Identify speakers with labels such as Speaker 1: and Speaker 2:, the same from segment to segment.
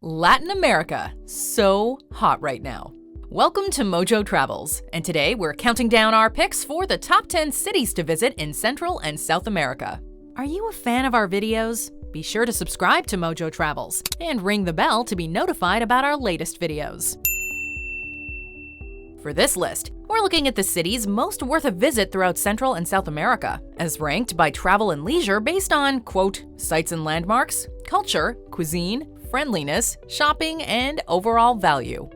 Speaker 1: Latin America, so hot right now. Welcome to MojoTravels, and today we're counting down our picks for the top 10 cities to visit in Central and South America. Are you a fan of our videos? Be sure to subscribe to MojoTravels and ring the bell to be notified about our latest videos. For this list, we're looking at the cities most worth a visit throughout Central and South America, as ranked by Travel and Leisure based on, quote, sites and landmarks, culture, cuisine, friendliness, shopping, and overall value.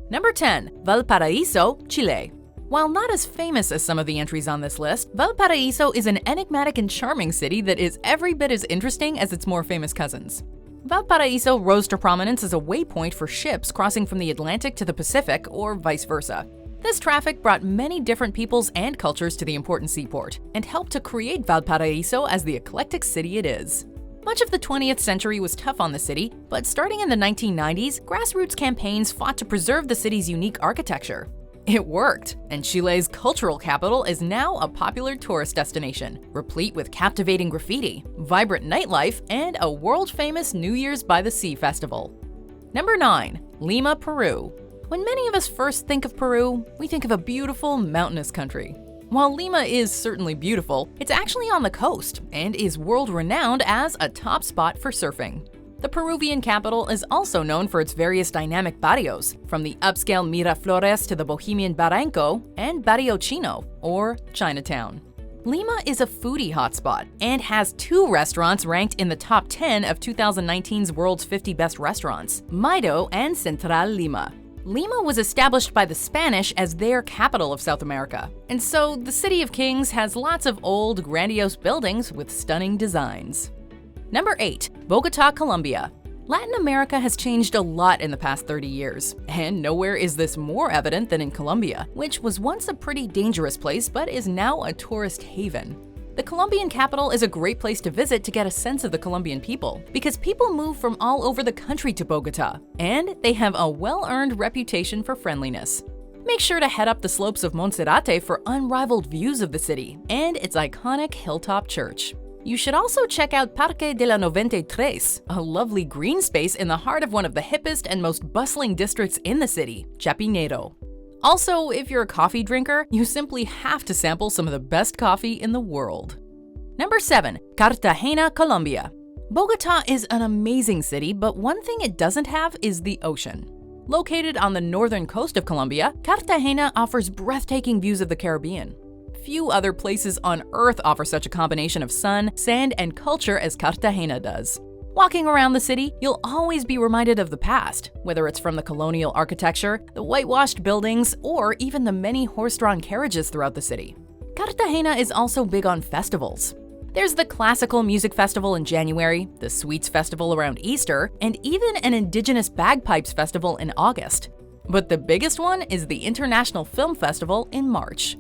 Speaker 1: Number 10. Valparaíso, Chile. While not as famous as some of the entries on this list, Valparaíso is an enigmatic and charming city that is every bit as interesting as its more famous cousins. Valparaíso rose to prominence as a waypoint for ships crossing from the Atlantic to the Pacific, or vice versa. This traffic brought many different peoples and cultures to the important seaport, and helped to create Valparaíso as the eclectic city it is. Much of the 20th century was tough on the city, but starting in the 1990s, grassroots campaigns fought to preserve the city's unique architecture. It worked, and Chile's cultural capital is now a popular tourist destination, replete with captivating graffiti, vibrant nightlife, and a world-famous New Year's by the Sea festival. Number 9. Lima, Peru. When many of us first think of Peru, we think of a beautiful, mountainous country. While Lima is certainly beautiful, it's actually on the coast and is world-renowned as a top spot for surfing. The Peruvian capital is also known for its various dynamic barrios, from the upscale Miraflores to the bohemian Barranco and Barrio Chino, or Chinatown. Lima is a foodie hotspot and has 2 restaurants ranked in the top 10 of 2019's World's 50 Best Restaurants, Maido and Central Lima. Lima was established by the Spanish as their capital of South America, and so the City of Kings has lots of old, grandiose buildings with stunning designs. Number 8. Bogotá, Colombia. Latin America has changed a lot in the past 30 years, and nowhere is this more evident than in Colombia, which was once a pretty dangerous place but is now a tourist haven. The Colombian capital is a great place to visit to get a sense of the Colombian people, because people move from all over the country to Bogotá, and they have a well-earned reputation for friendliness. Make sure to head up the slopes of Monserrate for unrivaled views of the city and its iconic hilltop church. You should also check out Parque de la 93, a lovely green space in the heart of one of the hippest and most bustling districts in the city, Chapinero. Also, if you're a coffee drinker, you simply have to sample some of the best coffee in the world. Number 7. Cartagena, Colombia. Bogotá is an amazing city, but one thing it doesn't have is the ocean. Located on the northern coast of Colombia, Cartagena offers breathtaking views of the Caribbean. Few other places on Earth offer such a combination of sun, sand, and culture as Cartagena does. Walking around the city, you'll always be reminded of the past, whether it's from the colonial architecture, the whitewashed buildings, or even the many horse-drawn carriages throughout the city. Cartagena is also big on festivals. There's the Classical Music Festival in January, the Sweets Festival around Easter, and even an Indigenous Bagpipes Festival in August. But the biggest one is the International Film Festival in March.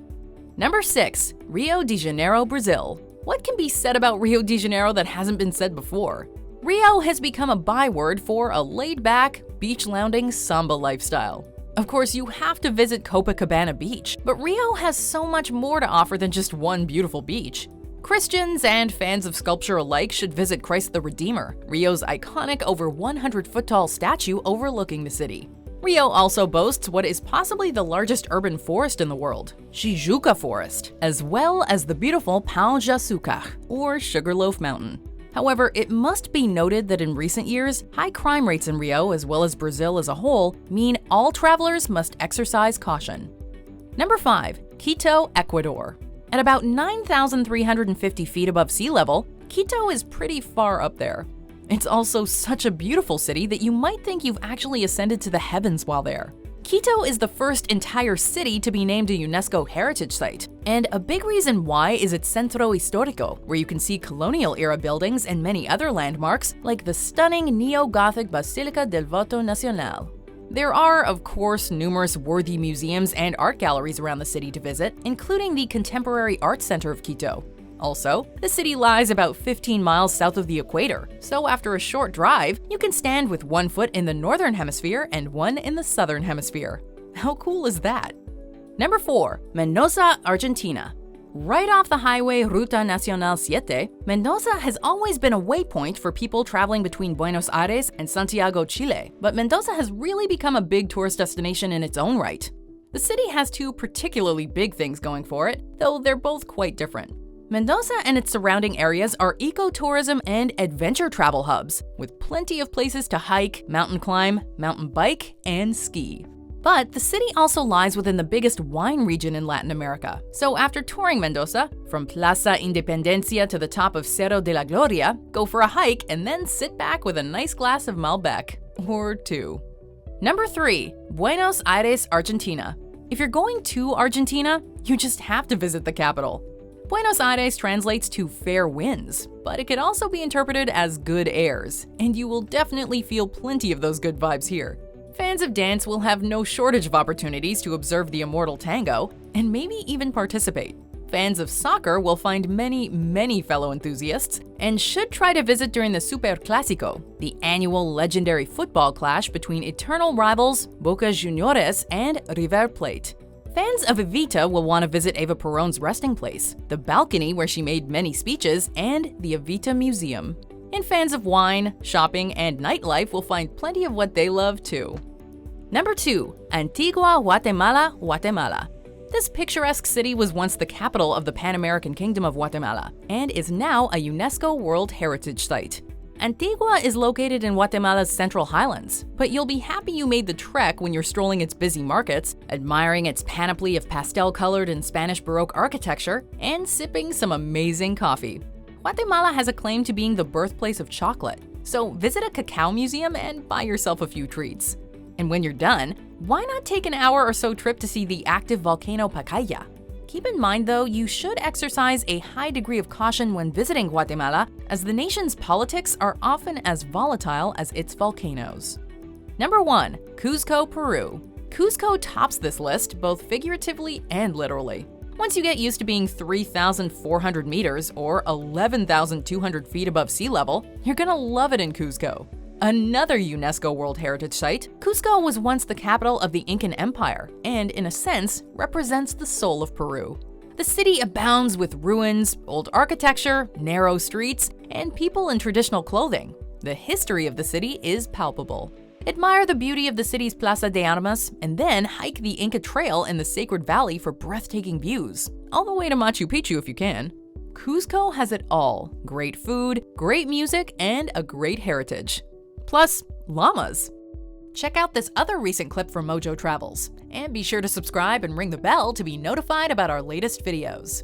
Speaker 1: Number 6. Rio de Janeiro, Brazil. What can be said about Rio de Janeiro that hasn't been said before? Rio has become a byword for a laid-back, beach-lounging samba lifestyle. Of course, you have to visit Copacabana Beach, but Rio has so much more to offer than just one beautiful beach. Christians and fans of sculpture alike should visit Christ the Redeemer, Rio's iconic over 100-foot-tall statue overlooking the city. Rio also boasts what is possibly the largest urban forest in the world, Tijuca Forest, as well as the beautiful Pão de Açúcar, or Sugarloaf Mountain. However, it must be noted that in recent years, high crime rates in Rio, as well as Brazil as a whole, mean all travelers must exercise caution. Number 5. Quito, Ecuador. At about 9,350 feet above sea level, Quito is pretty far up there. It's also such a beautiful city that you might think you've actually ascended to the heavens while there. Quito is the first entire city to be named a UNESCO Heritage Site, and a big reason why is its Centro Histórico, where you can see colonial-era buildings and many other landmarks, like the stunning neo-Gothic Basílica del Voto Nacional. There are, of course, numerous worthy museums and art galleries around the city to visit, including the Contemporary Art Center of Quito. Also, the city lies about 15 miles south of the equator, so after a short drive, you can stand with one foot in the northern hemisphere and one in the southern hemisphere. How cool is that? Number 4. Mendoza, Argentina. Right off the highway Ruta Nacional 7, Mendoza has always been a waypoint for people traveling between Buenos Aires and Santiago, Chile, but Mendoza has really become a big tourist destination in its own right. The city has two particularly big things going for it, though they're both quite different. Mendoza and its surrounding areas are ecotourism and adventure travel hubs, with plenty of places to hike, mountain climb, mountain bike, and ski. But the city also lies within the biggest wine region in Latin America. So after touring Mendoza, from Plaza Independencia to the top of Cerro de la Gloria, go for a hike and then sit back with a nice glass of Malbec. Or two. Number 3. Buenos Aires, Argentina. If you're going to Argentina, you just have to visit the capital. Buenos Aires translates to fair winds, but it could also be interpreted as good airs, and you will definitely feel plenty of those good vibes here. Fans of dance will have no shortage of opportunities to observe the immortal tango, and maybe even participate. Fans of soccer will find many fellow enthusiasts, and should try to visit during the Superclásico, the annual legendary football clash between eternal rivals Boca Juniors and River Plate. Fans of Evita will want to visit Eva Perón's resting place, the balcony where she made many speeches, and the Evita Museum. And fans of wine, shopping, and nightlife will find plenty of what they love too. Number 2. Antigua Guatemala, Guatemala. This picturesque city was once the capital of the Pan-American Kingdom of Guatemala and is now a UNESCO World Heritage Site. Antigua is located in Guatemala's Central Highlands, but you'll be happy you made the trek when you're strolling its busy markets, admiring its panoply of pastel-colored and Spanish Baroque architecture, and sipping some amazing coffee. Guatemala has a claim to being the birthplace of chocolate, so visit a cacao museum and buy yourself a few treats. And when you're done, why not take an hour or so trip to see the active volcano Pacaya? Keep in mind though, you should exercise a high degree of caution when visiting Guatemala, as the nation's politics are often as volatile as its volcanoes. Number 1. Cuzco, Peru. Cuzco tops this list both figuratively and literally. Once you get used to being 3,400 meters or 11,200 feet above sea level, you're gonna love it in Cuzco. Another UNESCO World Heritage Site, Cuzco was once the capital of the Incan Empire and, in a sense, represents the soul of Peru. The city abounds with ruins, old architecture, narrow streets, and people in traditional clothing. The history of the city is palpable. Admire the beauty of the city's Plaza de Armas, and then hike the Inca Trail in the Sacred Valley for breathtaking views, all the way to Machu Picchu if you can. Cuzco has it all: great food, great music, and a great heritage. Plus, llamas. Check out this other recent clip from MojoTravels, and be sure to subscribe and ring the bell to be notified about our latest videos.